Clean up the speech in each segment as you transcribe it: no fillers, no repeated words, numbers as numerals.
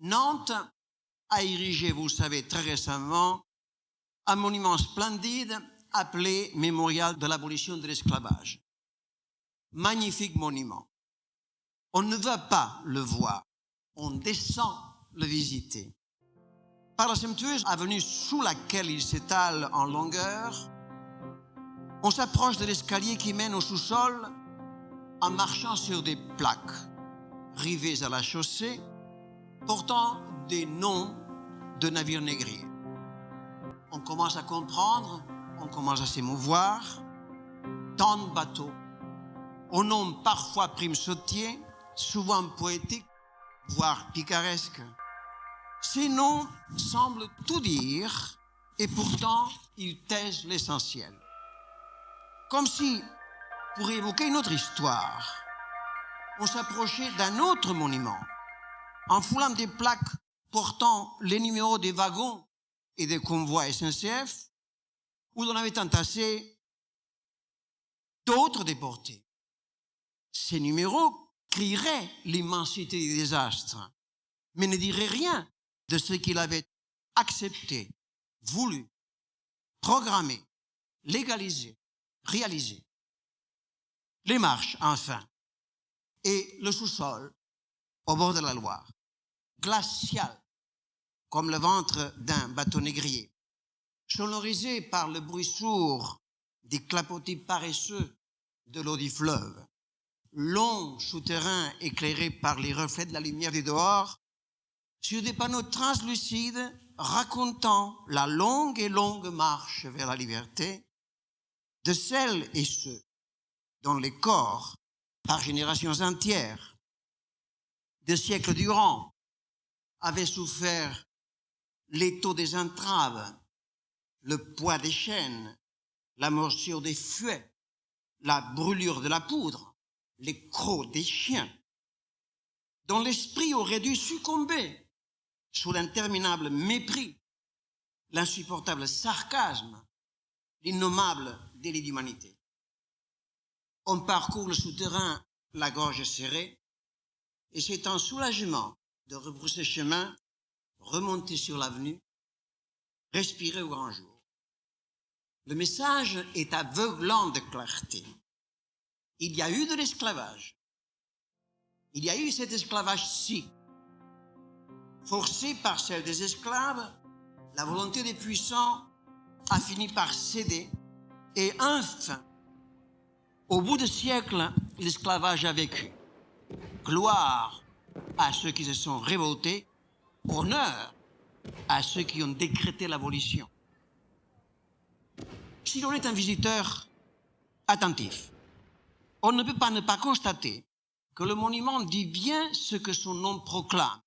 Nantes a érigé, vous le savez, très récemment, un monument splendide appelé Mémorial de l'abolition de l'esclavage. Magnifique monument. On ne va pas le voir, on descend le visiter. Par la somptueuse avenue sous laquelle il s'étale en longueur, on s'approche de l'escalier qui mène au sous-sol en marchant sur des plaques rivées à la chaussée portant des noms de navires négriers. On commence à comprendre, on commence à s'émouvoir. Tant de bateaux, au nom parfois primesautier, souvent poétique, voire picaresque. Ces noms semblent tout dire et pourtant ils taisent l'essentiel. Comme si, pour évoquer une autre histoire, on s'approchait d'un autre monument, en foulant des plaques portant les numéros des wagons et des convois SNCF, où l'on avait entassé d'autres déportés. Ces numéros crieraient l'immensité des désastres, mais ne diraient rien de ce qu'il avait accepté, voulu, programmé, légalisé, réalisé. Les marches, enfin, et le sous-sol au bord de la Loire, glacial, comme le ventre d'un bateau négrier, sonorisé par le bruit sourd des clapotis paresseux de l'eau du fleuve, long souterrain éclairé par les reflets de la lumière du dehors, sur des panneaux translucides racontant la longue et longue marche vers la liberté de celles et ceux dont les corps, par générations entières, de siècles durant, avaient souffert l'étau des entraves, le poids des chaînes, la morsure des fouets, la brûlure de la poudre, les crocs des chiens, dont l'esprit aurait dû succomber sous l'interminable mépris, l'insupportable sarcasme, l'innommable délit d'humanité. On parcourt le souterrain, la gorge serrée, et c'est un soulagement de rebrousser chemin, remonter sur l'avenue, respirer au grand jour. Le message est aveuglant de clarté. Il y a eu de l'esclavage. Il y a eu cet esclavage-ci. Forcé par celle des esclaves, la volonté des puissants a fini par céder et enfin, au bout de siècles, l'esclavage a vécu. Gloire à ceux qui se sont révoltés, honneur à ceux qui ont décrété l'abolition. Si l'on est un visiteur attentif, on ne peut pas ne pas constater que le monument dit bien ce que son nom proclame.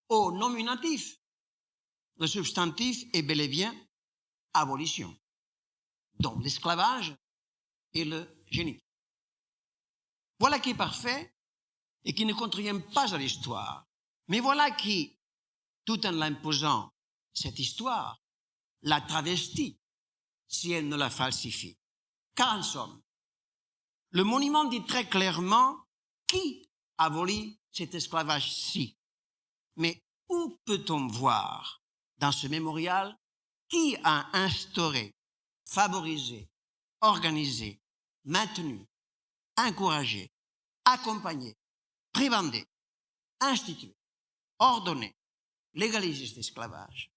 Au nominatif, le substantif est bel et bien abolition, dont l'esclavage et le génitif. Voilà qui est parfait et qui ne contrevient pas à l'histoire. Mais voilà qui, tout en l'imposant cette histoire, la travestit si elle ne la falsifie. Car en somme, le monument dit très clairement qui abolit cet esclavage-ci. Mais où peut-on voir dans ce mémorial qui a instauré, favorisé, organisé, maintenu, encouragé, accompagné, prébendé, institué, ordonné, légalisé cet esclavage?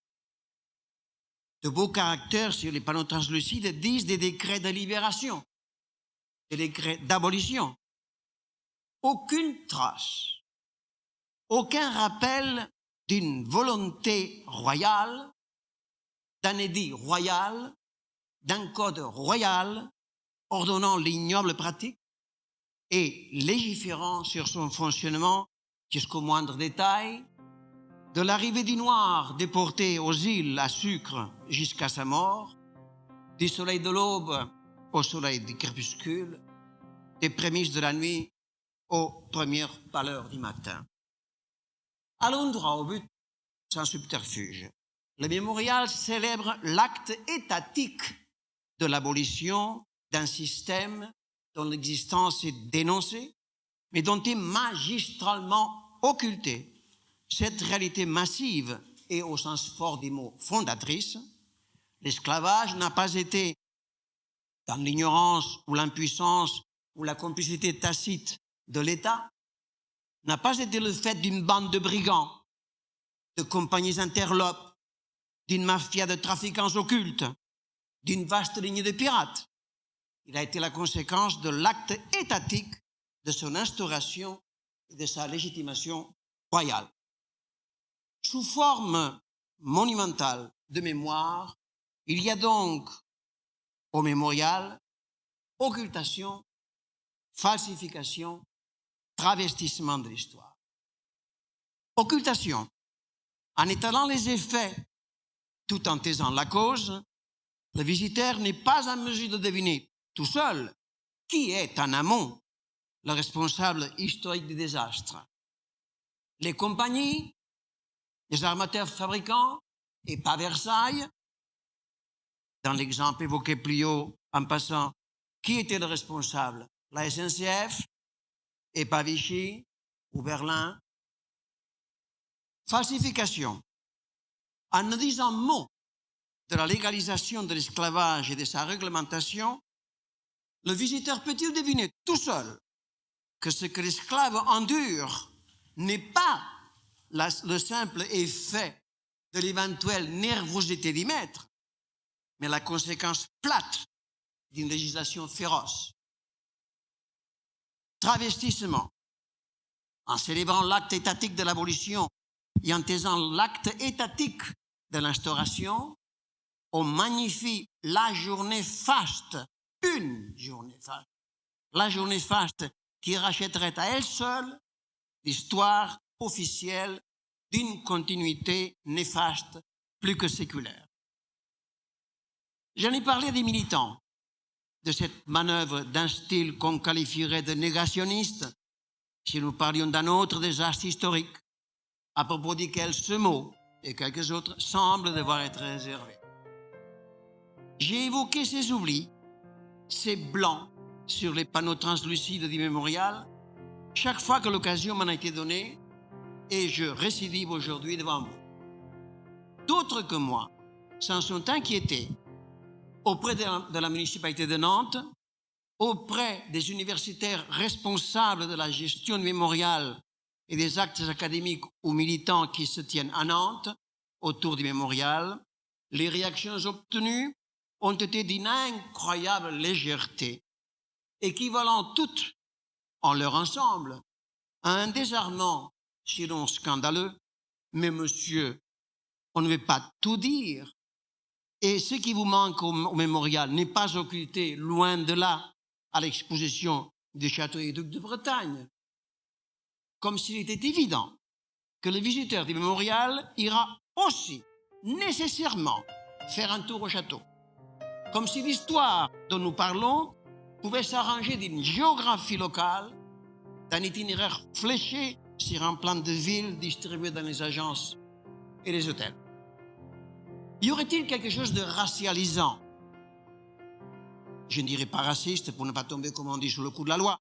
De beaux caractères sur les panneaux translucides disent des décrets de libération, des décrets d'abolition. Aucune trace, aucun rappel d'une volonté royale, d'un édit royal, d'un code royal ordonnant l'ignoble pratique et légiférant sur son fonctionnement jusqu'au moindre détail, de l'arrivée du noir déporté aux îles à sucre jusqu'à sa mort, du soleil de l'aube au soleil du crépuscule, des prémices de la nuit aux premières pâleurs du matin. Allons droit au but, sans subterfuge. Le mémorial célèbre l'acte étatique de l'abolition d'un système dont l'existence est dénoncée, mais dont est magistralement occultée cette réalité massive et au sens fort des mots fondatrice, l'esclavage n'a pas été dans l'ignorance ou l'impuissance ou la complicité tacite de l'État, n'a pas été le fait d'une bande de brigands, de compagnies interlopes, d'une mafia de trafiquants occultes, d'une vaste lignée de pirates. Il a été la conséquence de l'acte étatique de son instauration et de sa légitimation royale. Sous forme monumentale de mémoire, il y a donc au mémorial occultation, falsification, travestissement de l'histoire. Occultation, en étalant les effets tout en taisant la cause, le visiteur n'est pas en mesure de deviner tout seul qui est en amont le responsable historique du désastre. Les compagnies, les armateurs fabricants et pas Versailles. Dans l'exemple évoqué plus haut, en passant, qui était le responsable? La SNCF et pas Vichy ou Berlin. Falsification. En ne disant mot de la légalisation de l'esclavage et de sa réglementation, le visiteur peut-il deviner tout seul que ce que l'esclave endure n'est pas le simple effet de l'éventuelle nervosité du maître, mais la conséquence plate d'une législation féroce. Travestissement. En célébrant l'acte étatique de l'abolition et en taisant l'acte étatique de l'instauration, on magnifie la journée faste, une journée faste, la journée faste qui rachèterait à elle seule l'histoire officielle d'une continuité néfaste plus que séculaire. J'en ai parlé à des militants de cette manœuvre d'un style qu'on qualifierait de négationniste si nous parlions d'un autre désastre historique à propos duquel ce mot et quelques autres semblent devoir être réservés. J'ai évoqué ces oublis, ces blancs sur les panneaux translucides du mémorial chaque fois que l'occasion m'en a été donnée et je récidive aujourd'hui devant vous. D'autres que moi s'en sont inquiétés auprès de la municipalité de Nantes, auprès des universitaires responsables de la gestion du mémorial et des actes académiques ou militants qui se tiennent à Nantes autour du mémorial. Les réactions obtenues ont été d'une incroyable légèreté, équivalent toutes en leur ensemble à un désarmement sinon scandaleux. Mais monsieur, on ne veut pas tout dire. Et ce qui vous manque au mémorial n'est pas occulté, loin de là, à l'exposition du château et duc de Bretagne. Comme s'il était évident que le visiteur du mémorial ira aussi nécessairement faire un tour au château. Comme si l'histoire dont nous parlons pouvait s'arranger d'une géographie locale, d'un itinéraire fléché sur un plan de ville distribué dans les agences et les hôtels. Y aurait-il quelque chose de racialisant? Je ne dirais pas raciste pour ne pas tomber, comme on dit, sous le coup de la loi.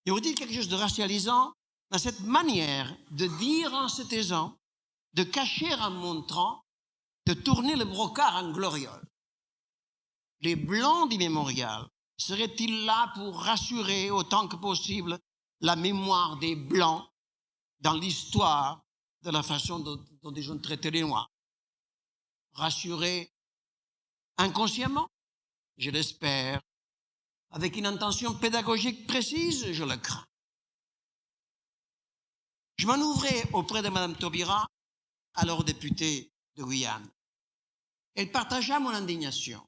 Y aurait-il quelque chose de racialisant dans cette manière de dire en se taisant, de cacher en montrant, de tourner le brocart en gloriole? Les blancs du mémorial seraient-ils là pour rassurer autant que possible la mémoire des blancs dans l'histoire de la façon dont ils ont traité les noirs? Rassurer inconsciemment, je l'espère, avec une intention pédagogique précise, je le crains. Je m'en ouvrais auprès de Mme Taubira, alors députée de Guyane. Elle partagea mon indignation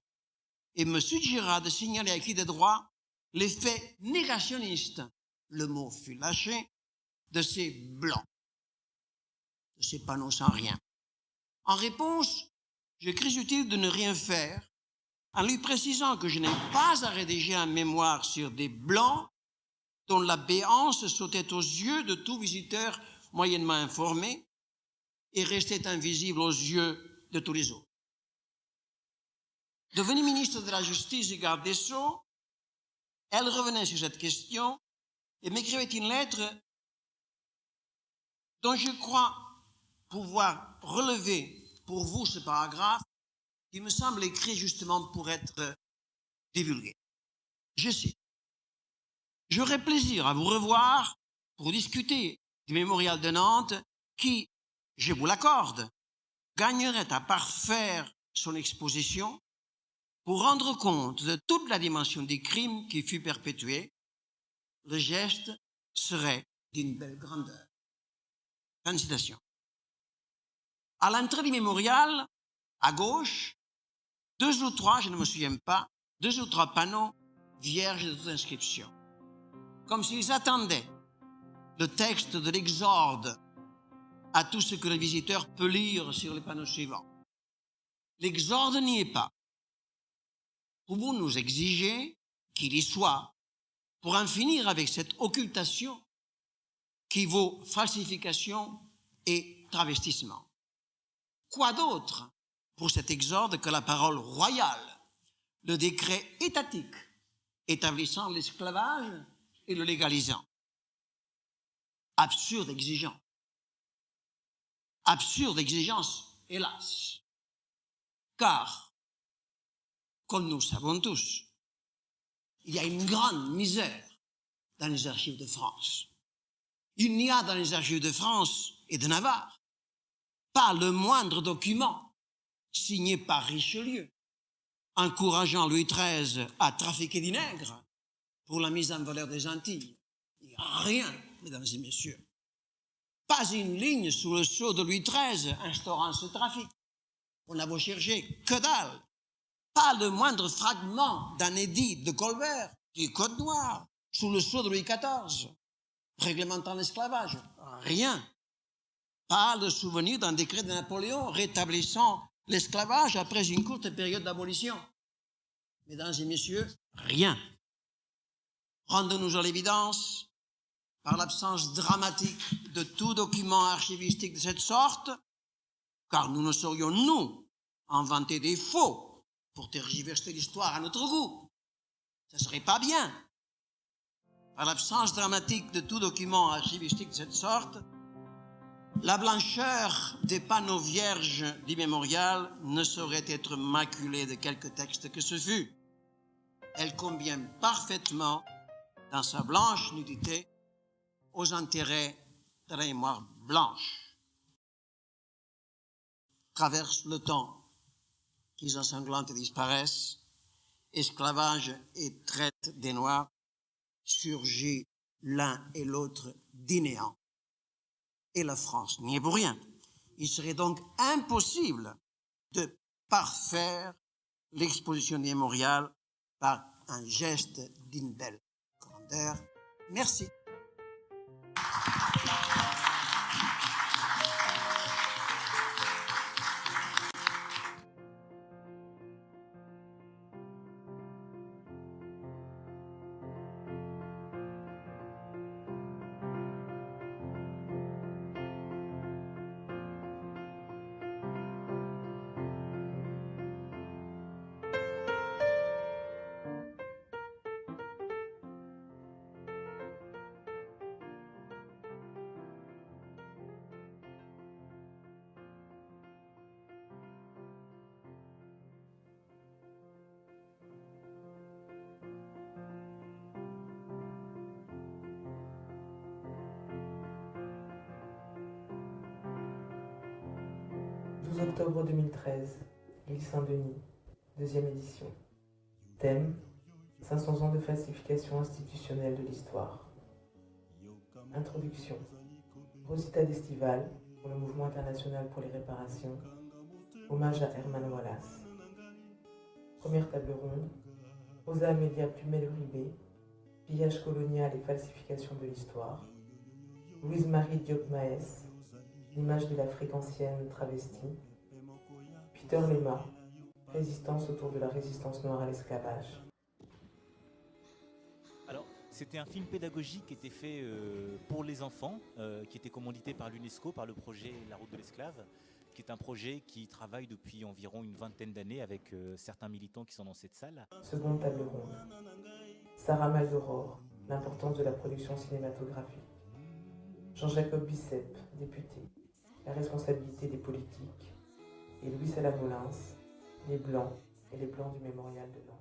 et me suggéra de signaler à qui de droit les faits négationnistes, le mot fut lâché, de ces blancs, de ces panneaux sans rien. En réponse, je crus utile de ne rien faire en lui précisant que je n'ai pas à rédiger un mémoire sur des blancs dont la béance sautait aux yeux de tout visiteur moyennement informé et restait invisible aux yeux de tous les autres. Devenue ministre de la Justice et garde des Sceaux, elle revenait sur cette question et m'écrivait une lettre dont je crois pouvoir relever pour vous ce paragraphe qui me semble écrit justement pour être divulgué. Je cite. « J'aurai plaisir à vous revoir pour discuter du mémorial de Nantes qui, je vous l'accorde, gagnerait à parfaire son exposition pour rendre compte de toute la dimension des crimes qui fut perpétué. Le geste serait d'une belle grandeur. » Fin de citation. À l'entrée du mémorial, à gauche, 2 ou 3, je ne me souviens pas, 2 ou 3 panneaux vierges de toute inscription, comme s'ils attendaient le texte de l'exorde à tout ce que le visiteur peut lire sur les panneaux suivants. L'exorde n'y est pas. Vous nous exigez qu'il y soit pour en finir avec cette occultation qui vaut falsification et travestissement. Quoi d'autre pour cet exorde que la parole royale, le décret étatique établissant l'esclavage et le légalisant? Absurde exigence. Absurde exigence, hélas. Car, comme nous savons tous, il y a une grande misère dans les archives de France. Il n'y a dans les archives de France et de Navarre pas le moindre document signé par Richelieu, encourageant Louis XIII à trafiquer du nègre pour la mise en valeur des Antilles. Il n'y a rien, mesdames et messieurs. Pas une ligne sous le sceau de Louis XIII instaurant ce trafic. On a beau chercher, que dalle. Pas le moindre fragment d'un édit de Colbert, du Code noir, sous le sceau de Louis XIV, réglementant l'esclavage. Rien. Pas le souvenir d'un décret de Napoléon rétablissant l'esclavage après une courte période d'abolition. Mesdames et messieurs, rien. Rendons-nous à l'évidence, par l'absence dramatique de tout document archivistique de cette sorte, car nous ne saurions, nous, inventer des faux pour tergiverser l'histoire à notre goût. Ça ne serait pas bien. Par l'absence dramatique de tout document archivistique de cette sorte, la blancheur des panneaux vierges du mémorial ne saurait être maculée de quelque texte que ce fût. Elle convient parfaitement, dans sa blanche nudité, aux intérêts de la mémoire blanche. Traverse le temps, qu'ils ensanglantent et disparaissent, esclavage et traite des Noirs, surgit l'un et l'autre d'inéant. Et la France n'y est pour rien. Il serait donc impossible de parfaire l'exposition mémoriale par un geste d'une belle grandeur. Merci. Octobre 2013, l'île Saint-Denis, 2e édition. Thème, 500 ans de falsification institutionnelle de l'histoire. Introduction. Rosita d'Estival, pour le Mouvement international pour les réparations. Hommage à Herman Wallace. Première table ronde. Rosa Amelia Plumel-Uribe, pillage colonial et falsification de l'histoire. Louise-Marie Diop-Maes, l'image de l'Afrique ancienne travestie. Peter Lema, résistance autour de la résistance noire à l'esclavage. Alors, c'était un film pédagogique qui était fait pour les enfants, qui était commandité par l'UNESCO, par le projet La Route de l'Esclave, qui est un projet qui travaille depuis environ une vingtaine d'années avec certains militants qui sont dans cette salle. Seconde table ronde. Sarah Maldoror, l'importance de la production cinématographique. Jean-Jacob Bicep, député, La responsabilité des politiques, et Louis Salamolins, Les Blancs et les Blancs du mémorial de Nantes.